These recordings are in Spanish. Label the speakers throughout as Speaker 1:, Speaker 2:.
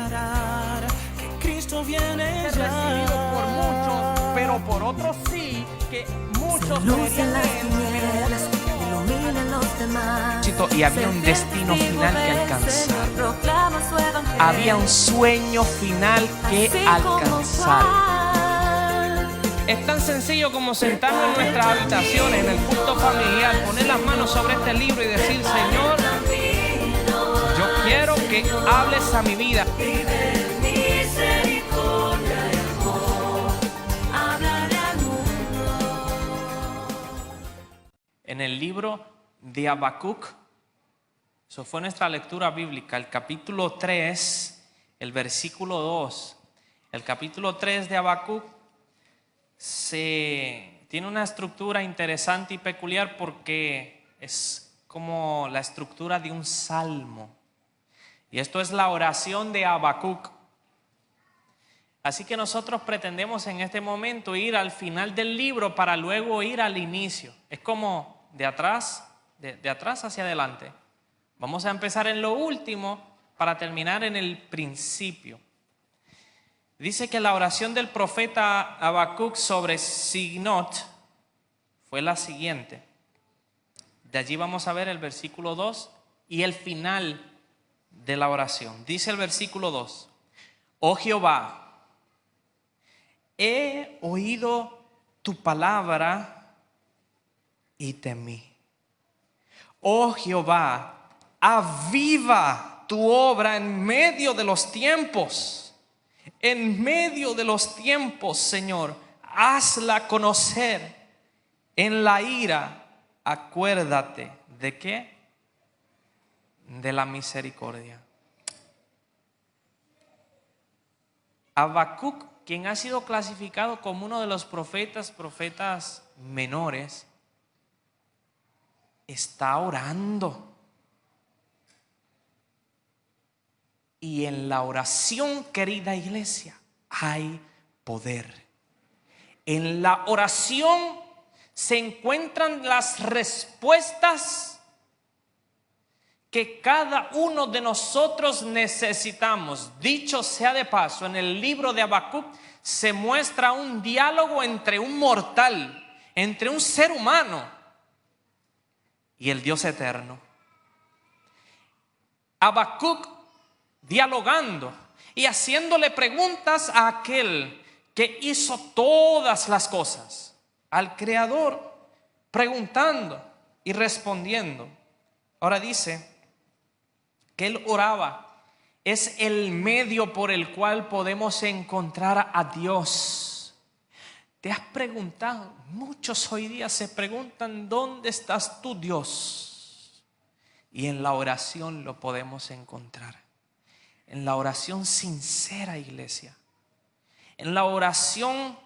Speaker 1: declarar que Cristo viene
Speaker 2: ser recibido por muchos,
Speaker 1: ya.
Speaker 2: pero por otros sí, que muchos
Speaker 3: Luz en las
Speaker 2: creerían
Speaker 3: tinieblas, iluminen los demás.
Speaker 2: y había un destino final que alcanzar.
Speaker 3: Proclama su evangelio.
Speaker 2: Había un sueño final que
Speaker 3: Así como
Speaker 2: alcanzar.
Speaker 3: Juan.
Speaker 2: Es tan sencillo como sentarnos en nuestras habitaciones, en el culto familiar, poner las manos sobre este libro y decir: Señor, yo quiero que hables a mi vida. En el libro de Habacuc, eso fue nuestra lectura bíblica, el capítulo 3, el versículo 2. El capítulo 3 de Habacuc tiene una estructura interesante y peculiar porque es como la estructura de un salmo. Y esto es la oración de Habacuc. Así que nosotros pretendemos en este momento ir al final del libro para luego ir al inicio. Es como de atrás hacia adelante. Vamos a empezar en lo último para terminar en el principio. Dice que la oración del profeta Habacuc sobre Signot fue la siguiente. De allí vamos a ver el versículo 2 y el final de la oración. Dice el versículo 2: Oh Jehová, he oído tu palabra y temí. Oh Jehová, aviva tu obra en medio de los tiempos. En medio de los tiempos, Señor, hazla conocer. En la ira, acuérdate ¿de qué? De la misericordia. Habacuc, quien ha sido clasificado como uno de los profetas menores, está orando. Y en la oración, querida iglesia, hay poder. En la oración se encuentran las respuestas que cada uno de nosotros necesitamos. Dicho sea de paso, en el libro de Habacuc se muestra un diálogo entre un mortal, entre un ser humano y el Dios eterno. Habacuc dialogando y haciéndole preguntas a aquel que hizo todas las cosas, al Creador, preguntando y respondiendo. Ahora dice que él oraba. Es el medio por el cual podemos encontrar a Dios. ¿Te has preguntado? Muchos hoy día se preguntan: ¿dónde estás tú, Dios? Y en la oración lo podemos encontrar. En la oración sincera, iglesia. En la oración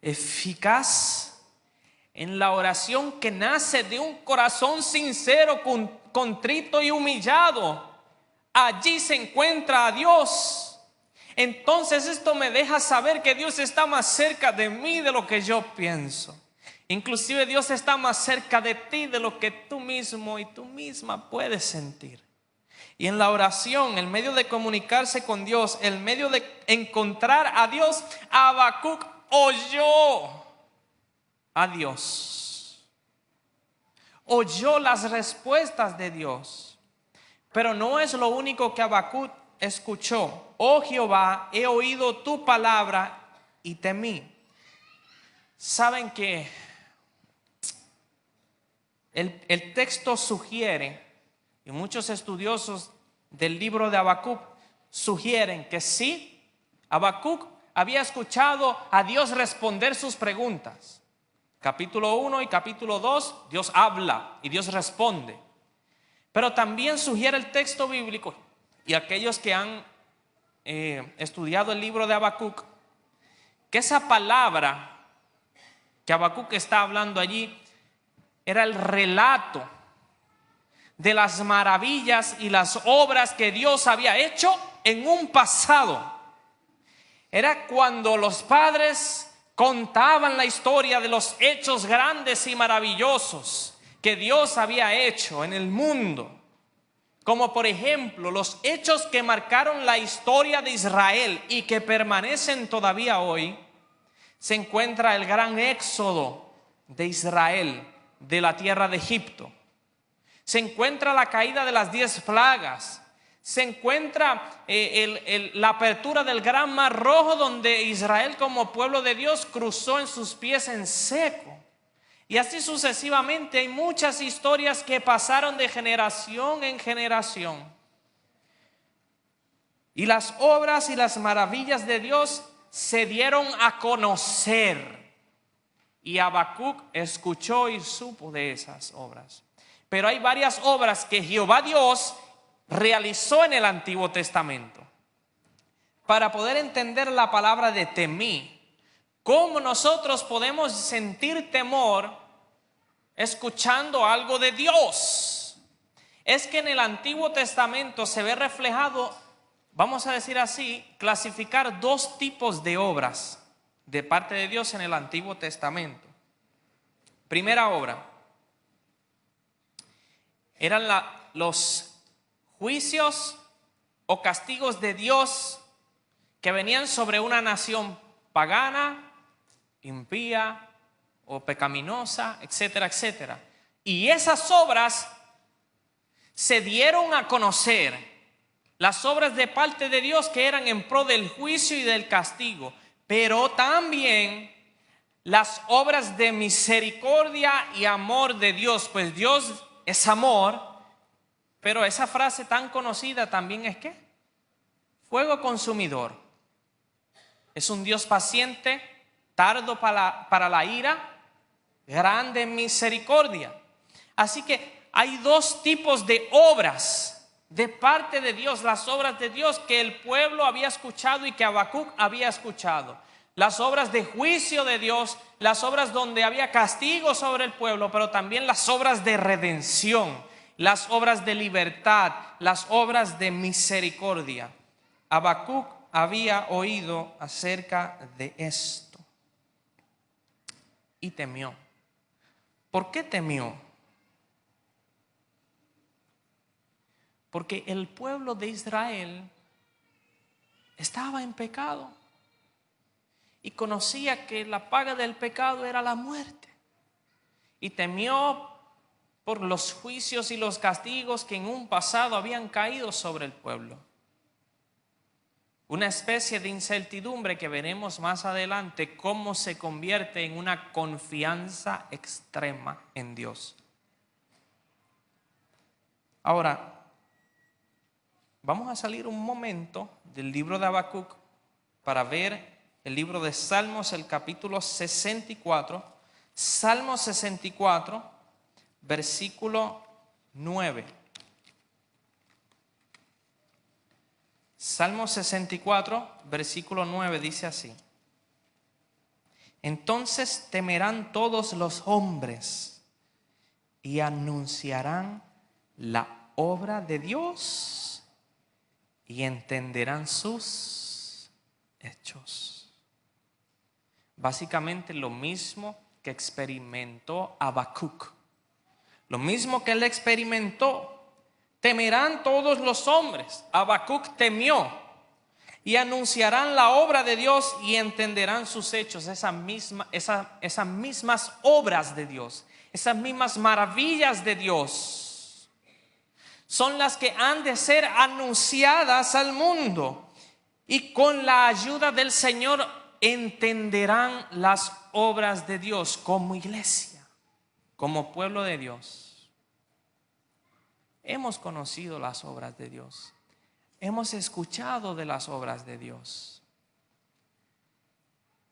Speaker 2: eficaz. En la oración que nace de un corazón sincero, contrito y humillado. Allí se encuentra a Dios. Entonces esto me deja saber que Dios está más cerca de mí de lo que yo pienso. Inclusive Dios está más cerca de ti de lo que tú mismo y tú misma puedes sentir. Y en la oración, el medio de comunicarse con Dios, el medio de encontrar a Dios, Habacuc oyó a Dios. Oyó las respuestas de Dios. Pero no es lo único que Habacuc escuchó. Oh Jehová, he oído tu palabra y temí. Saben que el texto sugiere, y muchos estudiosos del libro de Habacuc sugieren que sí, Habacuc había escuchado a Dios responder sus preguntas. Capítulo 1 y capítulo 2, Dios habla y Dios responde. Pero también sugiere el texto bíblico, y aquellos que han estudiado el libro de Habacuc, que esa palabra que Habacuc está hablando allí era el relato de las maravillas y las obras que Dios había hecho en un pasado. Era cuando los padres contaban la historia de los hechos grandes y maravillosos que Dios había hecho en el mundo, como por ejemplo los hechos que marcaron la historia de Israel y que permanecen todavía hoy, se encuentra el gran éxodo de Israel de la tierra de Egipto. Se encuentra la caída de las 10 plagas. Se encuentra la apertura del gran mar rojo, donde Israel como pueblo de Dios cruzó en sus pies en seco. Y así sucesivamente hay muchas historias que pasaron de generación en generación. Y las obras y las maravillas de Dios se dieron a conocer. Y Habacuc escuchó y supo de esas obras. Pero hay varias obras que Jehová Dios realizó en el Antiguo Testamento. Para poder entender la palabra de temí, ¿cómo nosotros podemos sentir temor escuchando algo de Dios? Es que en el Antiguo Testamento se ve reflejado, vamos a decir así, clasificar 2 tipos de obras de parte de Dios en el Antiguo Testamento. Primera obra, eran los juicios o castigos de Dios que venían sobre una nación pagana, impía o pecaminosa, etcétera, etcétera. Y esas obras se dieron a conocer, las obras de parte de Dios que eran en pro del juicio y del castigo, pero también las obras de misericordia y amor de Dios, pues Dios es amor. Pero esa frase tan conocida también es ¿qué? Fuego consumidor. Es un Dios paciente, tardo para la ira, grande en misericordia. Así que hay 2 tipos de obras de parte de Dios, las obras de Dios que el pueblo había escuchado y que Habacuc había escuchado. Las obras de juicio de Dios, las obras donde había castigo sobre el pueblo, pero también las obras de redención, las obras de libertad, las obras de misericordia. Habacuc había oído acerca de esto y temió. ¿Por qué temió? Porque el pueblo de Israel estaba en pecado y conocía que la paga del pecado era la muerte. Y temió por los juicios y los castigos que en un pasado habían caído sobre el pueblo. Una especie de incertidumbre que veremos más adelante cómo se convierte en una confianza extrema en Dios. Ahora, vamos a salir un momento del libro de Habacuc para ver el libro de Salmos, el capítulo 64. Salmo 64, versículo 9. Salmo 64, versículo 9 dice así: entonces temerán todos los hombres y anunciarán la obra de Dios y entenderán sus hechos. Básicamente lo mismo que experimentó Habacuc, lo mismo que él experimentó. Temerán todos los hombres. Habacuc temió. Y anunciarán la obra de Dios y entenderán sus hechos. Esas mismas obras de Dios, esas mismas maravillas de Dios, son las que han de ser anunciadas al mundo. Y con la ayuda del Señor entenderán las obras de Dios como iglesia, como pueblo de Dios. Hemos conocido las obras de Dios. Hemos escuchado de las obras de Dios.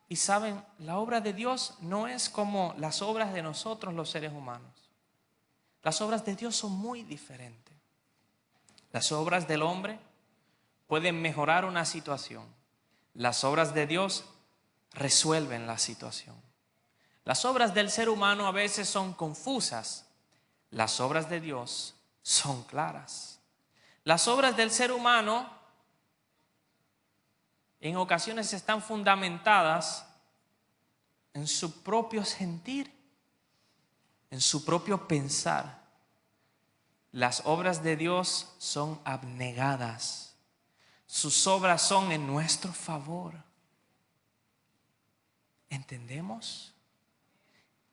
Speaker 2: Y saben, la obra de Dios no es como las obras de nosotros los seres humanos. Las obras de Dios son muy diferentes. Las obras del hombre pueden mejorar una situación. Las obras de Dios resuelven la situación. Las obras del ser humano a veces son confusas. Las obras de Dios son claras. Las obras del ser humano en ocasiones están fundamentadas en su propio sentir, en su propio pensar. Las obras de Dios son abnegadas. Sus obras son en nuestro favor. ¿Entendemos?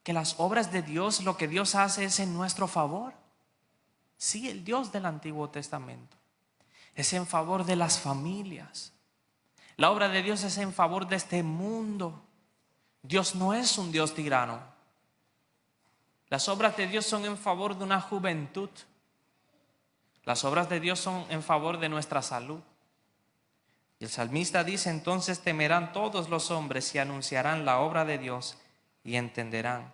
Speaker 2: Que las obras de Dios, lo que Dios hace es en nuestro favor. Sí, el Dios del Antiguo Testamento es en favor de las familias. La obra de Dios es en favor de este mundo. Dios no es un Dios tirano. Las obras de Dios son en favor de una juventud. Las obras de Dios son en favor de nuestra salud. Y el salmista dice: entonces temerán todos los hombres y anunciarán la obra de Dios y entenderán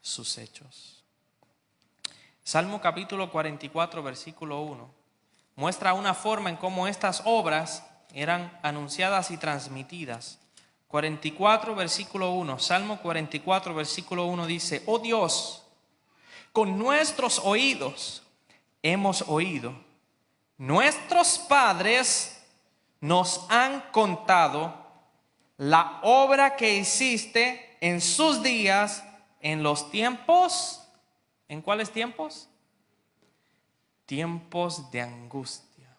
Speaker 2: sus hechos. Salmo capítulo 44, versículo 1, muestra una forma en cómo estas obras eran anunciadas y transmitidas. 44, versículo 1, Salmo 44, versículo 1 dice: oh Dios, con nuestros oídos hemos oído, nuestros padres nos han contado la obra que hiciste en sus días, en los tiempos. ¿En cuáles tiempos? Tiempos de angustia.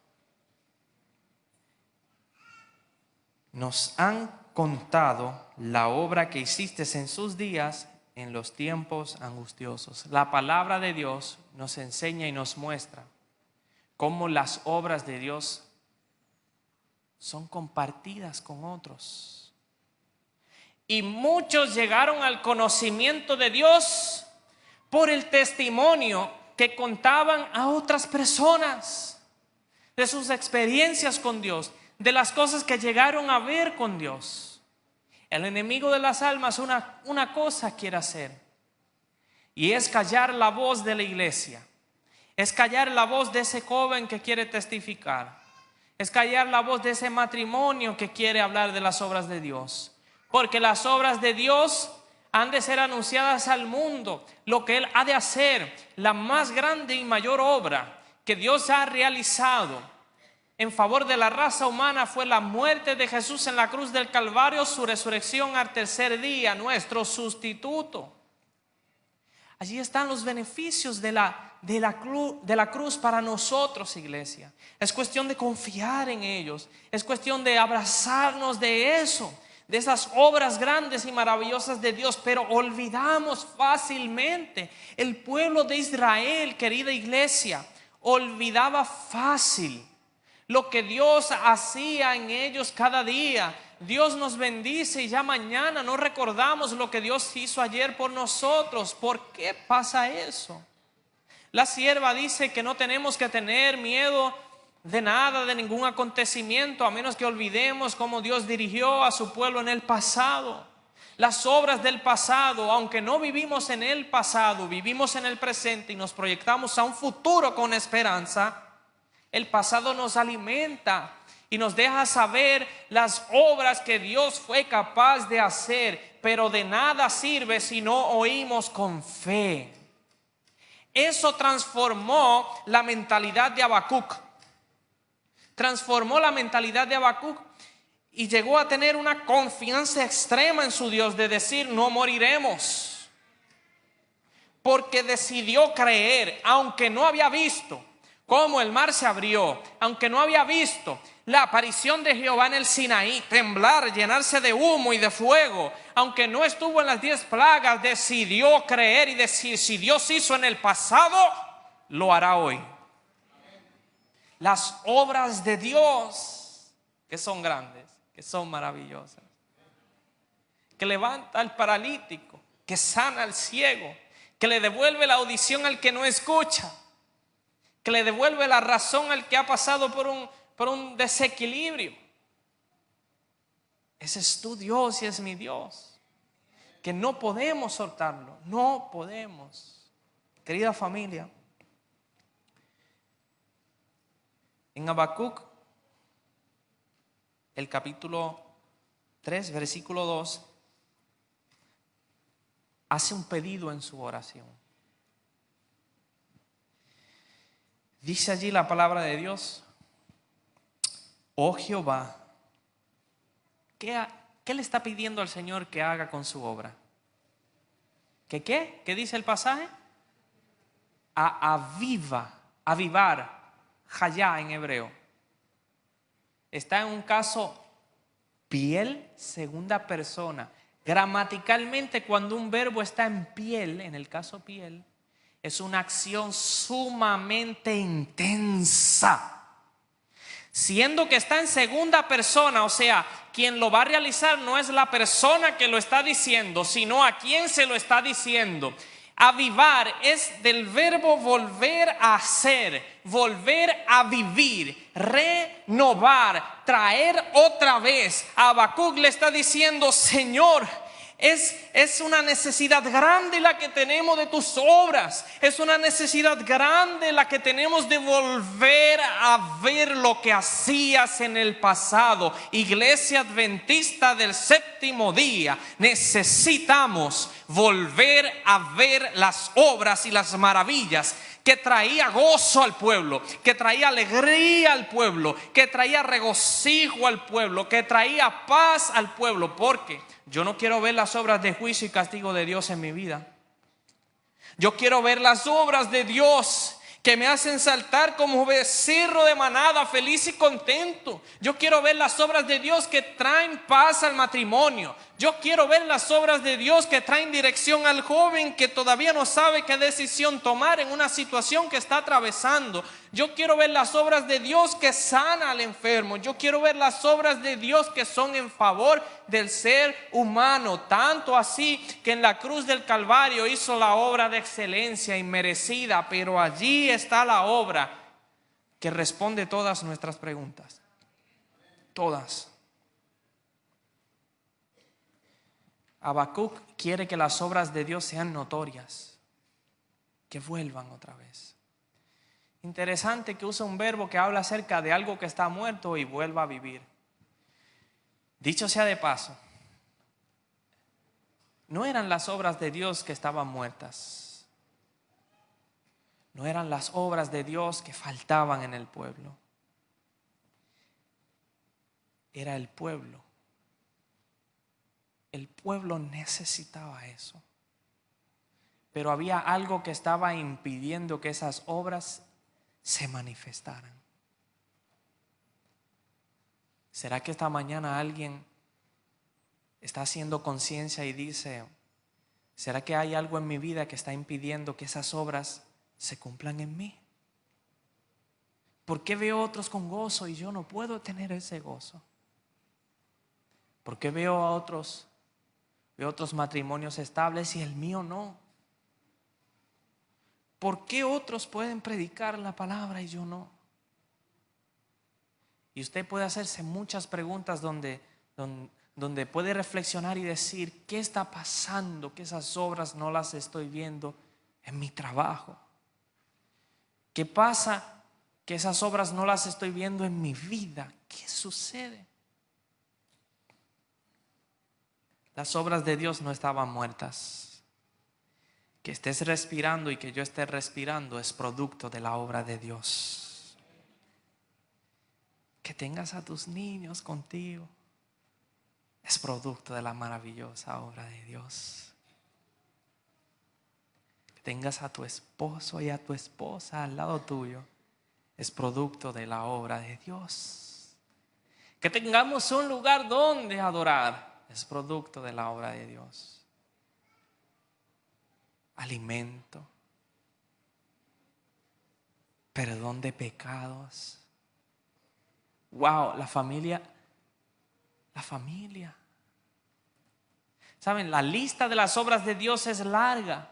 Speaker 2: Nos han contado la obra que hiciste en sus días, en los tiempos angustiosos. La palabra de Dios nos enseña y nos muestra cómo las obras de Dios son compartidas con otros. Y muchos llegaron al conocimiento de Dios por el testimonio que contaban a otras personas de sus experiencias con Dios, de las cosas que llegaron a ver con Dios. El enemigo de las almas una cosa quiere hacer, y es callar la voz de la iglesia, es callar la voz de ese joven que quiere testificar, es callar la voz de ese matrimonio que quiere hablar de las obras de Dios. Porque las obras de Dios han de ser anunciadas al mundo. Lo que Él ha de hacer, la más grande y mayor obra que Dios ha realizado en favor de la raza humana, fue la muerte de Jesús en la cruz del Calvario, su resurrección al tercer día, nuestro sustituto. Allí están los beneficios de la cruz para nosotros, iglesia. Es cuestión de confiar en ellos. Es cuestión de abrazarnos de eso, de esas obras grandes y maravillosas de Dios. Pero olvidamos fácilmente. El pueblo de Israel, querida iglesia, olvidaba fácil lo que Dios hacía en ellos cada día. Dios nos bendice y ya mañana no recordamos lo que Dios hizo ayer por nosotros. ¿Por qué pasa eso? La sierva dice que no tenemos que tener miedo de nada, de ningún acontecimiento, a menos que olvidemos cómo Dios dirigió a su pueblo en el pasado. Las obras del pasado, aunque no vivimos en el pasado, vivimos en el presente y nos proyectamos a un futuro con esperanza. El pasado nos alimenta y nos deja saber las obras que Dios fue capaz de hacer, pero de nada sirve si no oímos con fe. Eso transformó la mentalidad de Habacuc. Transformó la mentalidad de Habacuc y llegó a tener una confianza extrema en su Dios, de decir: no moriremos. Porque decidió creer, aunque no había visto cómo el mar se abrió, aunque no había visto la aparición de Jehová en el Sinaí, temblar, llenarse de humo y de fuego, aunque no estuvo en las 10 plagas, decidió creer y decir: si Dios hizo en el pasado, lo hará hoy. Las obras de Dios, que son grandes, que son maravillosas, que levanta al paralítico, que sana al ciego, que le devuelve la audición al que no escucha, que le devuelve la razón al que ha pasado por un desequilibrio. Ese es tu Dios y es mi Dios, que no podemos soltarlo, no podemos. Querida familia, en Habacuc, el capítulo 3, versículo 2, hace un pedido en su oración. Dice allí la palabra de Dios: oh Jehová, ¿qué le está pidiendo al Señor que haga con su obra? ¿Qué dice el pasaje? Aviva avivar, hayá en hebreo, está en un caso piel, segunda persona. Gramaticalmente, cuando un verbo está en piel, en el caso piel, es una acción sumamente intensa. Siendo que está en segunda persona, o sea, quien lo va a realizar no es la persona que lo está diciendo, sino a quien se lo está diciendo. Avivar es del verbo volver a hacer, volver a vivir, renovar, traer otra vez. Habacuc le está diciendo: Señor, es una necesidad grande la que tenemos de tus obras. Es una necesidad grande la que tenemos de volver a ver lo que hacías en el pasado. Iglesia Adventista del Séptimo Día, necesitamos volver a ver las obras y las maravillas que traía gozo al pueblo, que traía alegría al pueblo, que traía regocijo al pueblo, que traía paz al pueblo. Porque yo no quiero ver las obras de juicio y castigo de Dios en mi vida. Yo quiero ver las obras de Dios que me hacen saltar como becerro de manada, feliz y contento. Yo quiero ver las obras de Dios que traen paz al matrimonio. Yo quiero ver las obras de Dios que traen dirección al joven que todavía no sabe qué decisión tomar en una situación que está atravesando. Yo quiero ver las obras de Dios que sana al enfermo. Yo quiero ver las obras de Dios que son en favor del ser humano. Tanto así que en la cruz del Calvario hizo la obra de excelencia inmerecida. Pero allí está la obra que responde todas nuestras preguntas. Todas. Habacuc quiere que las obras de Dios sean notorias, que vuelvan otra vez. Interesante que usa un verbo que habla acerca de algo que está muerto y vuelva a vivir. Dicho sea de paso, no eran las obras de Dios que estaban muertas. No eran las obras de Dios que faltaban en el pueblo. Era el pueblo. El pueblo necesitaba eso. Pero había algo que estaba impidiendo que esas obras se manifestaran. ¿Será que esta mañana alguien está haciendo conciencia y dice: ¿será que hay algo en mi vida que está impidiendo que esas obras se cumplan en mí? ¿Por qué veo a otros con gozo y yo no puedo tener ese gozo? ¿Por qué veo a otros matrimonios estables y el mío no? ¿Por qué otros pueden predicar la palabra y yo no? Y usted puede hacerse muchas preguntas donde puede reflexionar y decir: ¿qué está pasando? Que esas obras no las estoy viendo en mi trabajo. ¿Qué pasa? Que esas obras no las estoy viendo en mi vida. ¿Qué sucede? Las obras de Dios no estaban muertas. Que estés respirando y que yo esté respirando es producto de la obra de Dios. Que tengas a tus niños contigo es producto de la maravillosa obra de Dios. Que tengas a tu esposo y a tu esposa al lado tuyo es producto de la obra de Dios. Que tengamos un lugar donde adorar es producto de la obra de Dios. Alimento, perdón de pecados. Wow, la familia. Saben, la lista de las obras de Dios es larga,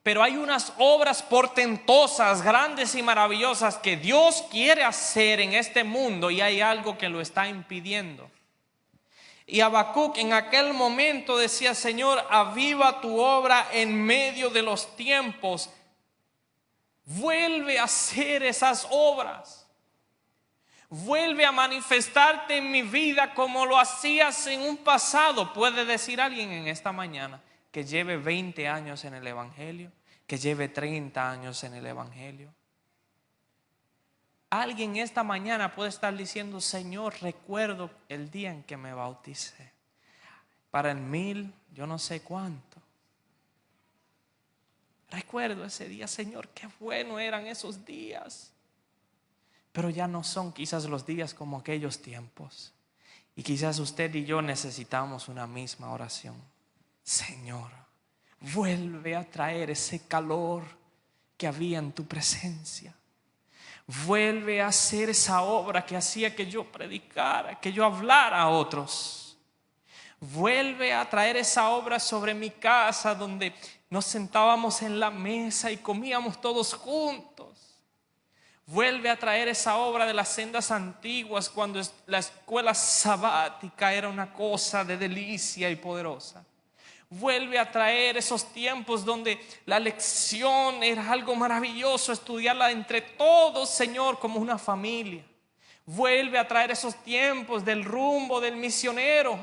Speaker 2: pero hay unas obras portentosas, grandes y maravillosas que Dios quiere hacer en este mundo y hay algo que lo está impidiendo. Y Habacuc en aquel momento decía: Señor, aviva tu obra en medio de los tiempos. Vuelve a hacer esas obras. Vuelve a manifestarte en mi vida como lo hacías en un pasado. Puede decir alguien en esta mañana que lleve 20 años en el Evangelio, que lleve 30 años en el Evangelio. Alguien esta mañana puede estar diciendo: Señor, recuerdo el día en que me bauticé. Para el 1000, yo no sé cuánto. Recuerdo ese día, Señor, qué bueno eran esos días. Pero ya no son quizás los días como aquellos tiempos. Y quizás usted y yo necesitamos una misma oración. Señor, vuelve a traer ese calor que había en tu presencia. Vuelve a hacer esa obra que hacía que yo predicara, que yo hablara a otros. Vuelve a traer esa obra sobre mi casa, donde nos sentábamos en la mesa y comíamos todos juntos. Vuelve a traer esa obra de las sendas antiguas, cuando la escuela sabática era una cosa de delicia y poderosa. Vuelve a traer esos tiempos donde la lección era algo maravilloso, estudiarla entre todos, Señor, como una familia. Vuelve a traer esos tiempos del rumbo del misionero.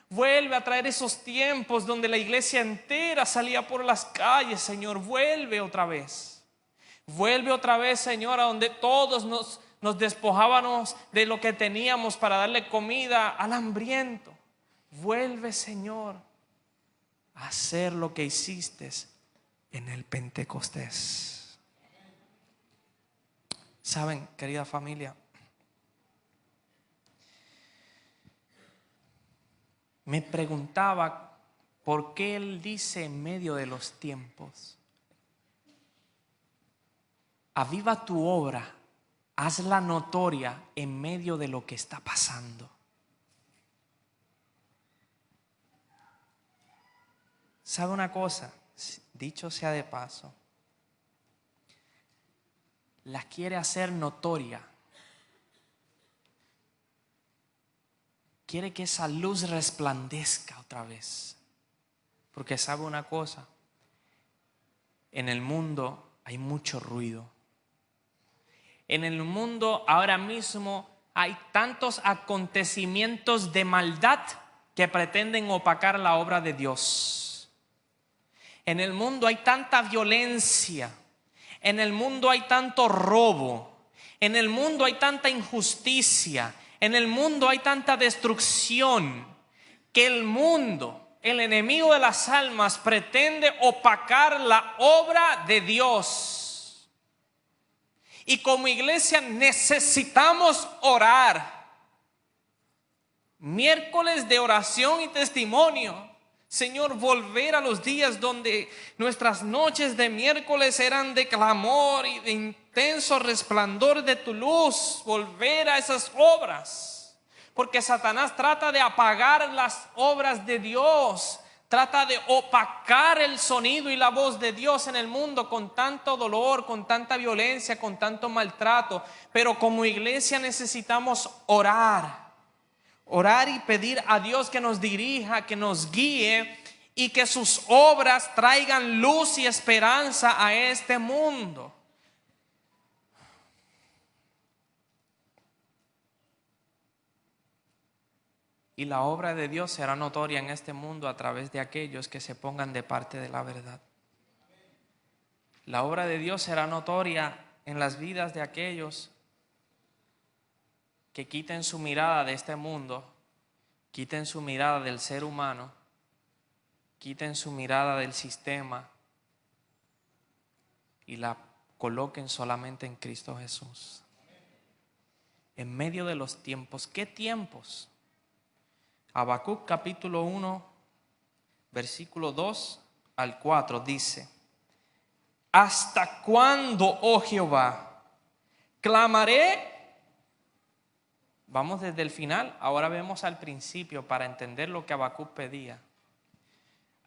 Speaker 2: Vuelve a traer esos tiempos donde la iglesia entera salía por las calles, Señor. Vuelve otra vez. Vuelve otra vez, Señor, a donde todos nos despojábamos de lo que teníamos para darle comida al hambriento. Vuelve, Señor, a hacer lo que hiciste en el Pentecostés. Saben, querida familia, me preguntaba por qué Él dice en medio de los tiempos: aviva tu obra, hazla notoria en medio de lo que está pasando. ¿Sabe una cosa? Dicho sea de paso, la quiere hacer notoria. Quiere que esa luz resplandezca otra vez. Porque sabe una cosa, en el mundo hay mucho ruido. En el mundo ahora mismo hay tantos acontecimientos de maldad que pretenden opacar la obra de Dios. En el mundo hay tanta violencia. En el mundo hay tanto robo. En el mundo hay tanta injusticia. En el mundo hay tanta destrucción que el mundo, el enemigo de las almas, pretende opacar la obra de Dios. Y como iglesia necesitamos orar. Miércoles de oración y testimonio. Señor, volver a los días donde nuestras noches de miércoles eran de clamor y de intenso resplandor de tu luz. Volver a esas obras. Porque Satanás trata de apagar las obras de Dios. Trata de opacar el sonido y la voz de Dios en el mundo con tanto dolor, con tanta violencia, con tanto maltrato. Pero como iglesia necesitamos orar. Orar y pedir a Dios que nos dirija, que nos guíe y que sus obras traigan luz y esperanza a este mundo. Y la obra de Dios será notoria en este mundo a través de aquellos que se pongan de parte de la verdad. La obra de Dios será notoria en las vidas de aquellos que quiten su mirada de este mundo, quiten su mirada del ser humano, quiten su mirada del sistema y la coloquen solamente en Cristo Jesús. En medio de los tiempos, ¿qué tiempos? Habacuc capítulo 1, versículo 2 al 4 dice: ¿hasta cuándo, oh Jehová, clamaré? Vamos desde el final, ahora vemos al principio para entender lo que Habacuc pedía.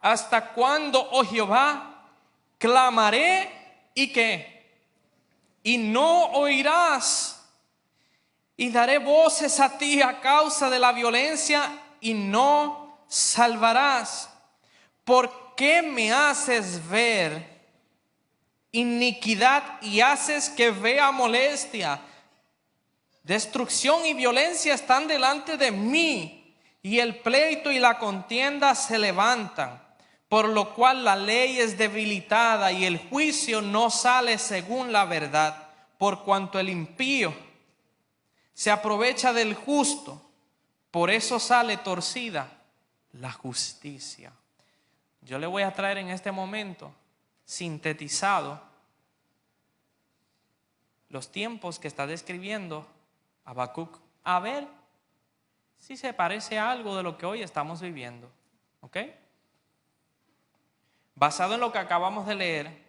Speaker 2: ¿Hasta cuándo, oh Jehová, clamaré y qué? Y no oirás. Y daré voces a ti a causa de la violencia y no salvarás. ¿Por qué me haces ver iniquidad y haces que vea molestia? Destrucción y violencia están delante de mí, y el pleito y la contienda se levantan, por lo cual la ley es debilitada y el juicio no sale según la verdad, por cuanto el impío se aprovecha del justo, por eso sale torcida la justicia. Yo le voy a traer en este momento sintetizado los tiempos que está describiendo Habacuc. A ver si se parece a algo de lo que hoy estamos viviendo. ¿Ok? Basado en lo que acabamos de leer,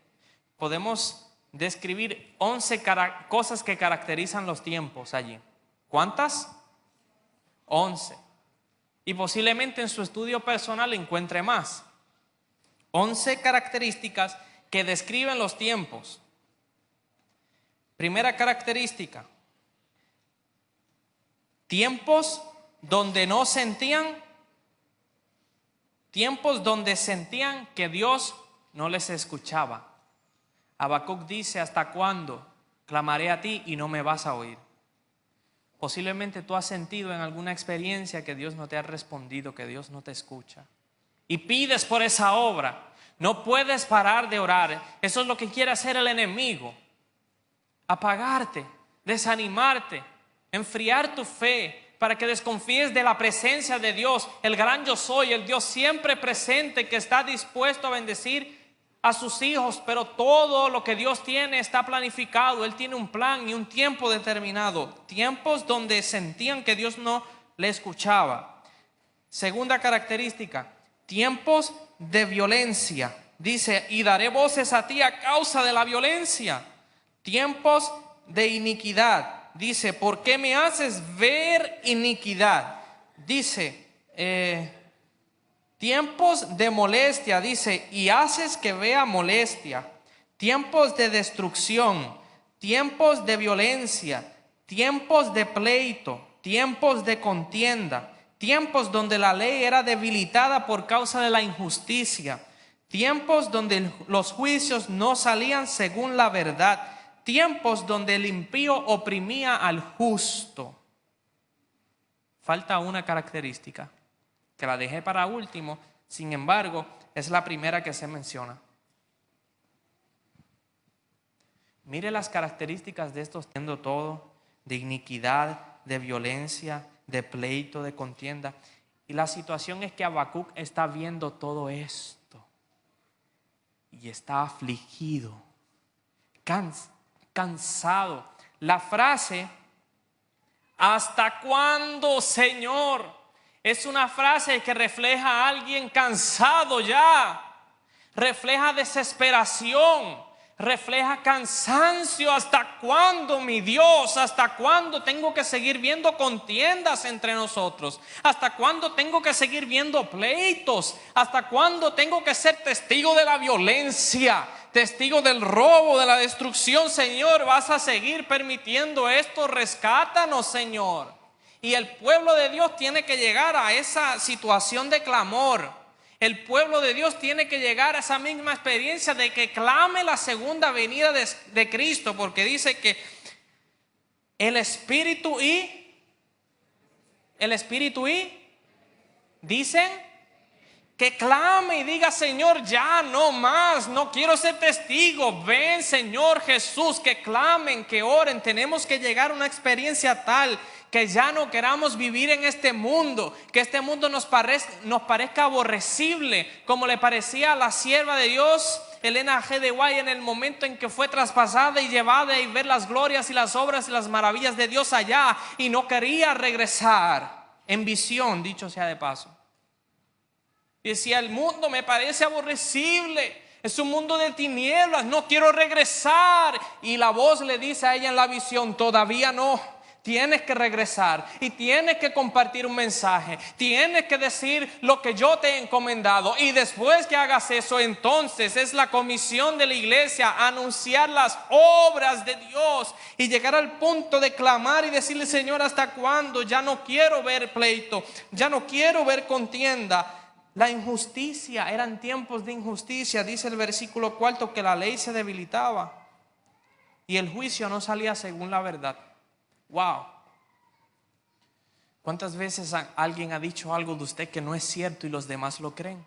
Speaker 2: podemos describir 11 cosas que caracterizan los tiempos allí. ¿Cuántas? 11. Y posiblemente en su estudio personal encuentre más. 11 características que describen los tiempos. Primera característica: tiempos donde no sentían, tiempos donde sentían que Dios no les escuchaba. Habacuc dice: ¿hasta cuándo clamaré a ti y no me vas a oír? Posiblemente tú has sentido en alguna experiencia que Dios no te ha respondido, que Dios no te escucha. Y pides por esa obra. No puedes parar de orar. Eso es lo que quiere hacer el enemigo. Apagarte, desanimarte, enfriar tu fe para que desconfíes de la presencia de Dios, el gran yo soy, el Dios siempre presente que está dispuesto a bendecir a sus hijos, pero todo lo que Dios tiene está planificado. Él tiene un plan y un tiempo determinado. Tiempos donde sentían que Dios no le escuchaba. Segunda característica: tiempos de violencia. Dice: y daré voces a ti a causa de la violencia. Tiempos de iniquidad. Dice: ¿por qué me haces ver iniquidad? Dice, tiempos de molestia, dice, y haces que vea molestia. Tiempos de destrucción, tiempos de violencia, tiempos de pleito, tiempos de contienda, tiempos donde la ley era debilitada por causa de la injusticia, tiempos donde los juicios no salían según la verdad, tiempos donde el impío oprimía al justo. Falta una característica que la dejé para último, sin embargo, es la primera que se menciona. Mire las características de estos, teniendo todo, de iniquidad, de violencia, de pleito, de contienda. Y la situación es que Habacuc está viendo todo esto y está afligido, cansado. La frase ¿hasta cuándo, Señor? Es una frase que refleja a alguien cansado ya, refleja desesperación, refleja cansancio. ¿Hasta cuándo, mi Dios? ¿Hasta cuándo tengo que seguir viendo contiendas entre nosotros? ¿Hasta cuándo tengo que seguir viendo pleitos? ¿Hasta cuándo tengo que ser testigo de la violencia, testigo del robo, de la destrucción? Señor, ¿vas a seguir permitiendo esto? Rescátanos, Señor. Y el pueblo de Dios tiene que llegar a esa situación de clamor. El pueblo de Dios tiene que llegar a esa misma experiencia de que clame la segunda venida de Cristo, porque dice que el Espíritu dicen que clame y diga: Señor, ya no más, no quiero ser testigo. Ven, Señor Jesús, que clamen, que oren. Tenemos que llegar a una experiencia tal que ya no queramos vivir en este mundo, que este mundo nos parezca aborrecible, como le parecía a la sierva de Dios Elena G. de White en el momento en que fue traspasada y llevada y ver las glorias y las obras y las maravillas de Dios allá, y no quería regresar en visión, dicho sea de paso. Y decía: el mundo me parece aborrecible, es un mundo de tinieblas, no quiero regresar. Y la voz le dice a ella en la visión: todavía no. Tienes que regresar y tienes que compartir un mensaje. Tienes que decir lo que yo te he encomendado. Y después que hagas eso, entonces es la comisión de la iglesia anunciar las obras de Dios y llegar al punto de clamar y decirle: Señor, ¿hasta cuándo? Ya no quiero ver pleito, ya no quiero ver contienda. La injusticia, eran tiempos de injusticia. Dice el versículo 4 que la ley se debilitaba y el juicio no salía según la verdad. Wow. ¿Cuántas veces alguien ha dicho algo de usted que no es cierto y los demás lo creen?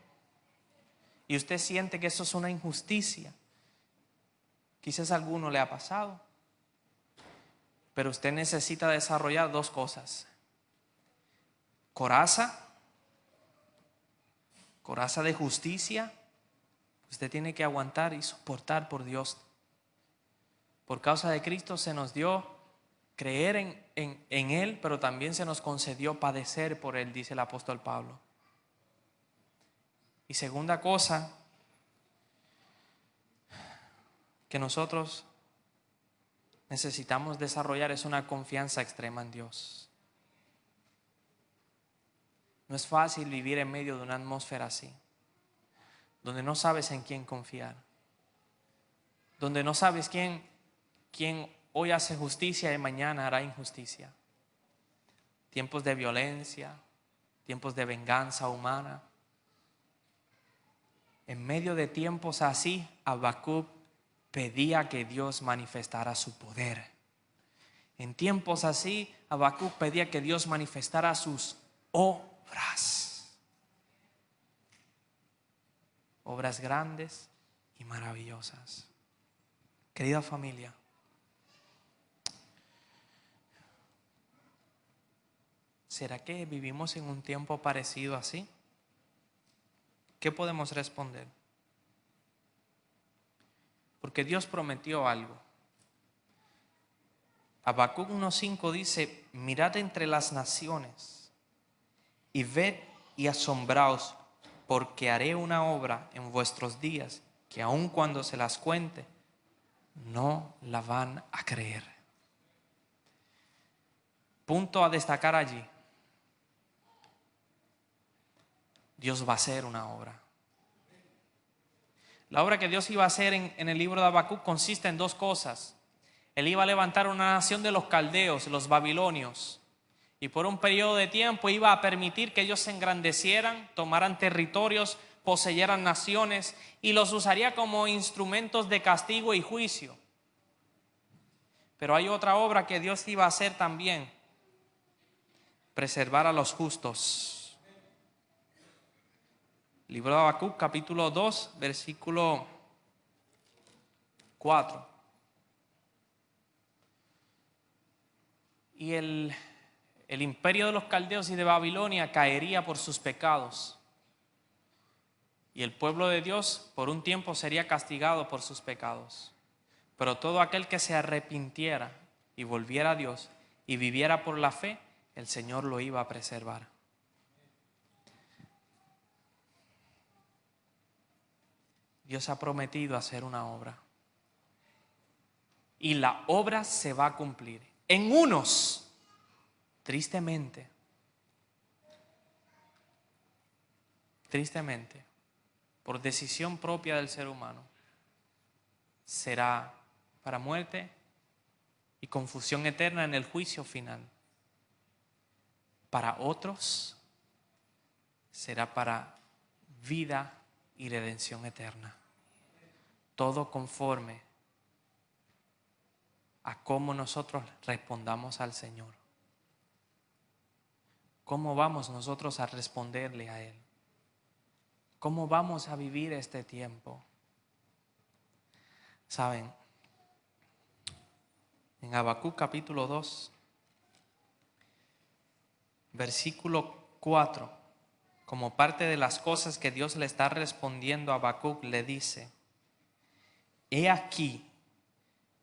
Speaker 2: Y usted siente que eso es una injusticia. Quizás a alguno le ha pasado. Pero usted necesita desarrollar dos cosas: coraza de justicia, Usted tiene que aguantar y soportar por Dios. Por causa de Cristo se nos dio creer en Él, pero también se nos concedió padecer por Él, dice el apóstol Pablo. Y segunda cosa que nosotros necesitamos desarrollar es una confianza extrema en Dios. No es fácil vivir en medio de una atmósfera así, donde no sabes en quién confiar, donde no sabes quién hoy hace justicia y mañana hará injusticia. Tiempos de violencia, tiempos de venganza humana. En medio de tiempos así, Habacuc pedía que Dios manifestara su poder. En tiempos así, Habacuc pedía que Dios manifestara sus obras. Obras grandes y maravillosas. Querida familia, ¿será que vivimos en un tiempo parecido así? ¿Qué podemos responder? Porque Dios prometió algo. Habacuc 1:5 dice: mirad entre las naciones y ved y asombraos, porque haré una obra en vuestros días que aun cuando se las cuente, no la van a creer. Punto a destacar allí. Dios va a hacer una obra. La obra que Dios iba a hacer en el libro de Habacuc consiste en dos cosas. Él iba a levantar una nación de los caldeos, los babilonios, y por un periodo de tiempo iba a permitir que ellos se engrandecieran, tomaran territorios, poseyeran naciones, y los usaría como instrumentos de castigo y juicio. Pero hay otra obra que Dios iba a hacer también: preservar a los justos. Libro de Habacuc, capítulo 2, versículo 4. Y el imperio de los caldeos y de Babilonia caería por sus pecados. Y el pueblo de Dios por un tiempo sería castigado por sus pecados. Pero todo aquel que se arrepintiera y volviera a Dios y viviera por la fe, el Señor lo iba a preservar. Dios ha prometido hacer una obra. Y la obra se va a cumplir. En unos, tristemente, por decisión propia del ser humano, será para muerte y confusión eterna en el juicio final. Para otros, será para vida y redención eterna. Todo conforme a cómo nosotros respondamos al Señor. ¿Cómo vamos nosotros a responderle a Él? ¿Cómo vamos a vivir este tiempo? Saben, en Habacuc capítulo 2, versículo 4, como parte de las cosas que Dios le está respondiendo a Habacuc, le dice: he aquí,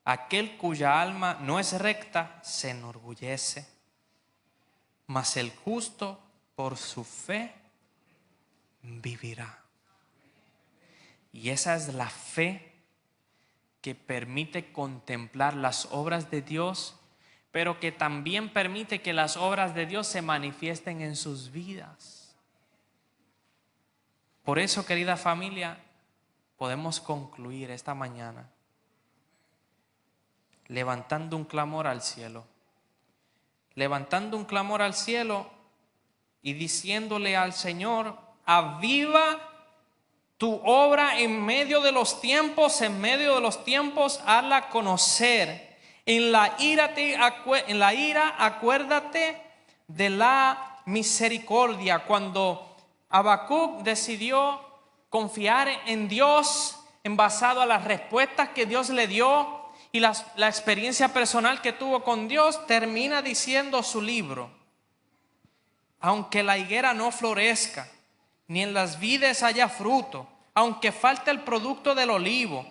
Speaker 2: aquel cuya alma no es recta se enorgullece, mas el justo por su fe vivirá. Y esa es la fe que permite contemplar las obras de Dios, pero que también permite que las obras de Dios se manifiesten en sus vidas. Por eso, querida familia, podemos concluir esta mañana levantando un clamor al cielo. Levantando un clamor al cielo y diciéndole al Señor: aviva tu obra en medio de los tiempos, hazla conocer. En la ira acuérdate de la misericordia. Cuando Habacuc decidió confiar en Dios, en basado a las respuestas que Dios le dio y la experiencia personal que tuvo con Dios, termina diciendo su libro: aunque la higuera no florezca, ni en las vides haya fruto, aunque falte el producto del olivo,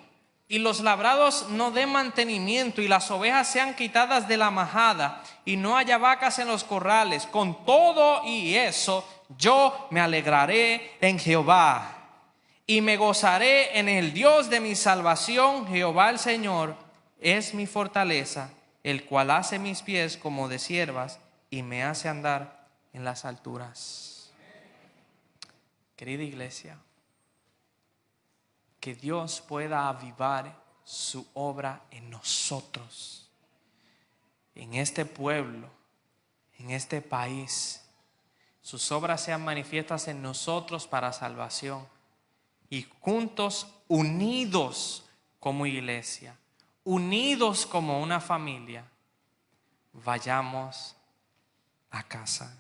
Speaker 2: y los labrados no den mantenimiento, y las ovejas sean quitadas de la majada, y no haya vacas en los corrales, con todo y eso, yo me alegraré en Jehová, y me gozaré en el Dios de mi salvación. Jehová el Señor es mi fortaleza, el cual hace mis pies como de ciervas, y me hace andar en las alturas. Querida iglesia, que Dios pueda avivar su obra en nosotros, en este pueblo, en este país. Sus obras sean manifiestas en nosotros para salvación, y juntos, unidos como iglesia, unidos como una familia, vayamos a casa.